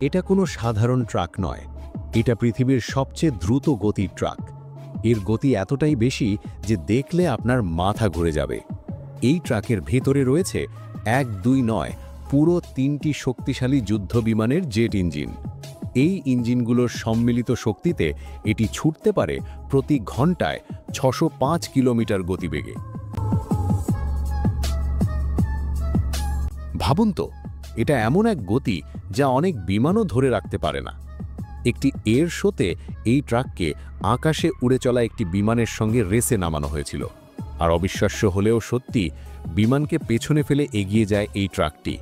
এটা কোনো সাধারণ ট্রাক নয়, এটা পৃথিবীর সবচেয়ে দ্রুত গতির ট্রাক। এর গতি এতটাই বেশি যে দেখলে আপনার মাথা ঘুরে যাবে। এই ট্রাকের ভেতরে রয়েছে 1-2 নয়, পুরো 3টি শক্তিশালী যুদ্ধবিমানের জেট ইঞ্জিন। এই ইঞ্জিনগুলোর সম্মিলিত শক্তিতে এটি ছুটতে পারে প্রতি ঘন্টায় 605 কিলোমিটার গতিবেগে। ভাবুন তো, এটা এমন এক গতি যা অনেক বিমানও ধরে রাখতে পারে না। একটি এয়ার শোতে এই ট্রাককে আকাশে উড়ে চলা একটি বিমানের সঙ্গে রেসে নামানো হয়েছিল। আর অবিশ্বাস্য হলেও সত্যি, বিমানকে পেছনে ফেলে এগিয়ে যায় এই ট্রাকটি।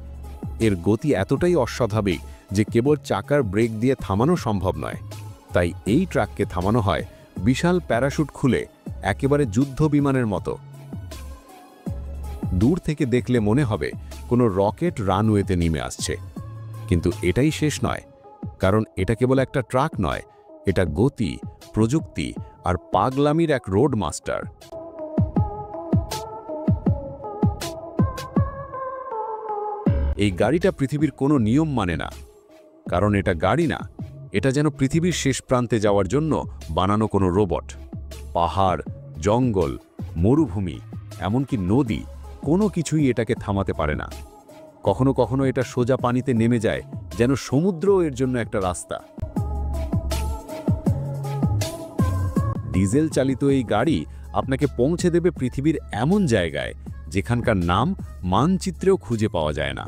এর গতি এতটাই অস্বাভাবিক যে কেবল চাকার ব্রেক দিয়ে থামানো সম্ভব নয়। তাই এই ট্রাককে থামানো হয় বিশাল প্যারাশুট খুলে, একেবারে যুদ্ধ বিমানের মতো। দূর থেকে দেখলে মনে হবে কোনো রকেট রানওয়েতে নেমে আসছে। কিন্তু এটাই শেষ নয়, কারণ এটা কেবল একটা ট্রাক নয়, এটা গতি, প্রযুক্তি আর পাগলামির এক রোড মাস্টার। এই গাড়িটা পৃথিবীর কোনো নিয়ম মানে না, কারণ এটা গাড়ি না, এটা যেন পৃথিবীর শেষ প্রান্তে যাওয়ার জন্য বানানো কোনো রোবট। পাহাড়, জঙ্গল, মরুভূমি, এমনকি নদী, কোনো কিছুই এটাকে থামাতে পারে না। কখনো কখনো এটা সোজা পানিতে নেমে যায়, যেন সমুদ্র এর জন্য একটা রাস্তা। ডিজেল চালিত এই গাড়ি আপনাকে পৌঁছে দেবে পৃথিবীর এমন জায়গায় যেখানকার নাম মানচিত্রেও খুঁজে পাওয়া যায় না।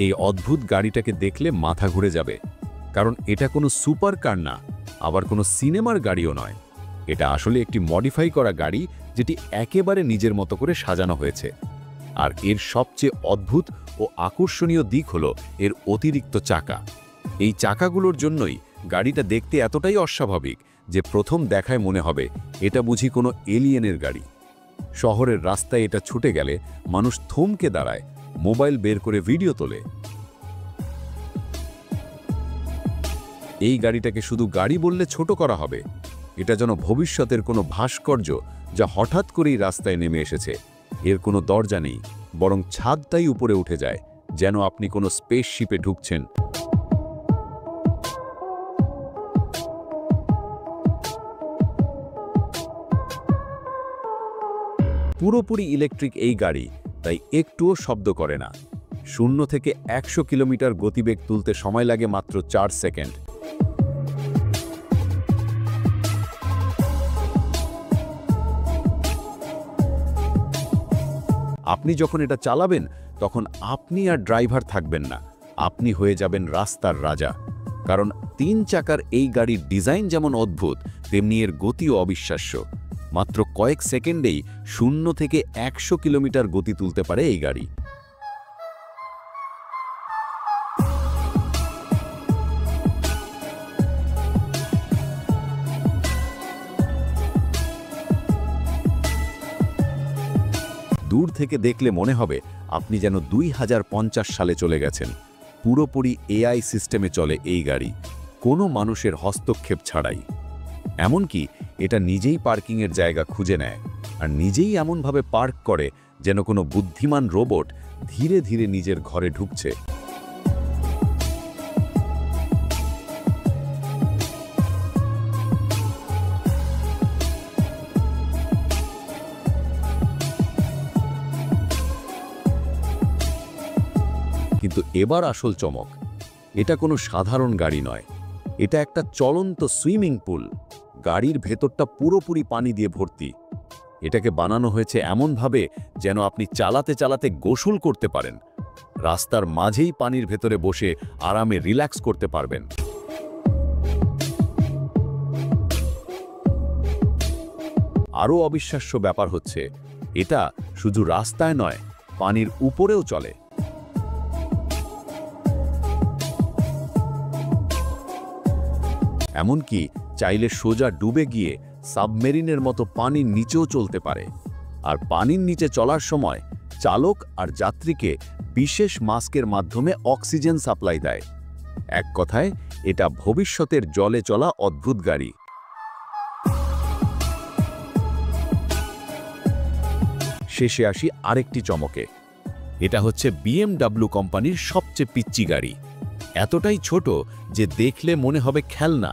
এই অদ্ভুত গাড়িটাকে দেখলে মাথা ঘুরে যাবে, কারণ এটা কোনো সুপার কার না, আবার কোনো সিনেমার গাড়িও নয়। এটা আসলে একটি মডিফাই করা গাড়ি, যেটি একেবারে নিজের মতো করে সাজানো হয়েছে। আর এর সবচেয়ে অদ্ভুত ও আকর্ষণীয় দিক হলো এর অতিরিক্ত চাকা। এই চাকাগুলোর জন্যই গাড়িটা দেখতে এতটাই অস্বাভাবিক যে প্রথম দেখায় মনে হবে এটা বুঝি কোনো এলিয়েনের গাড়ি। শহরের রাস্তায় এটা ছুটে গেলে মানুষ থমকে দাঁড়ায়, মোবাইল বের করে ভিডিও তোলে। এই গাড়িটাকে শুধু গাড়ি বললে ছোট করা হবে। এটা যেন ভবিষ্যতের কোনো ভাস্কর্য, যা হঠাৎ করেই রাস্তায় নেমে এসেছে। এর কোনো দরজা নেই, বরং ছাদটাই উপরে উঠে যায়, যেন আপনি কোনো স্পেসশিপে ঢুকছেন। পুরোপুরি ইলেকট্রিক এই গাড়ি, তাই একটুও শব্দ করে না। 0 থেকে 100 কিলোমিটার গতিবেগ তুলতে সময় লাগে মাত্র 4 সেকেন্ড। আপনি যখন এটা চালাবেন, তখন আপনি আর ড্রাইভার থাকবেন না, আপনি হয়ে যাবেন রাস্তার রাজা। কারণ 3 চাকার এই গাড়ির ডিজাইন যেমন অদ্ভুত, তেমনি এর গতিও অবিশ্বাস্য। মাত্র কয়েক সেকেন্ডেই 0 থেকে 100 কিলোমিটার গতি তুলতে পারে এই গাড়ি। দূর থেকে দেখলে মনে হবে আপনি যেন 2050 সালে চলে গেছেন। পুরোপুরি এআই সিস্টেমে চলে এই গাড়ি, কোনো মানুষের হস্তক্ষেপ ছাড়াই। এমনকি এটা নিজেই পার্কিংয়ের জায়গা খুঁজে নেয়, আর নিজেই এমনভাবে পার্ক করে যেন কোনো বুদ্ধিমান রোবট ধীরে ধীরে নিজের ঘরে ঢুকছে। কিন্তু এবার আসল চমক, এটা কোনো সাধারণ গাড়ি নয়, এটা একটা চলন্ত সুইমিং পুল। গাড়ির ভেতরটা পুরোপুরি পানি দিয়ে ভর্তি। এটাকে বানানো হয়েছে এমনভাবে যেন আপনি চালাতে চালাতে গোসল করতে পারেন, রাস্তার মাঝেই পানির ভেতরে বসে আরামে রিল্যাক্স করতে পারবেন। আরও অবিশ্বাস্য ব্যাপার হচ্ছে, এটা শুধু রাস্তায় নয়, পানির উপরেও চলে। এমনকি চাইলে সোজা ডুবে গিয়ে সাবমেরিনের মতো পানির নিচেও চলতে পারে। আর পানির নিচে চলার সময় চালক আর যাত্রীকে বিশেষ মাস্কের মাধ্যমে অক্সিজেন সাপ্লাই দেয়। এক কথায়, এটা ভবিষ্যতের জলে চলা অদ্ভুত গাড়ি। শেষে আসি আরেকটি চমকে। এটা হচ্ছে বিএমডব্লিউ কোম্পানির সবচেয়ে পিচ্চি গাড়ি। এতটাই ছোট যে দেখলে মনে হবে খেলনা।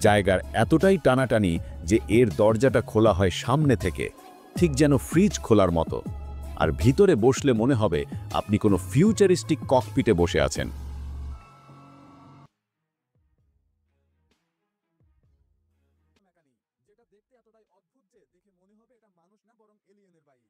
জায়গার এতটাই টানাটানি যে এর দরজাটা খোলা হয় সামনে থেকে, ঠিক যেন ফ্রিজ খোলার মতো। আর ভিতরে বসলে মনে হবে আপনি কোনো ফিউচারিস্টিক ককপিটে বসে আছেন। যেটা দেখতে এতটাই অদ্ভুত যে দেখে মনে হবে এটা মানুষ না বরং এলিয়েনের বাইক।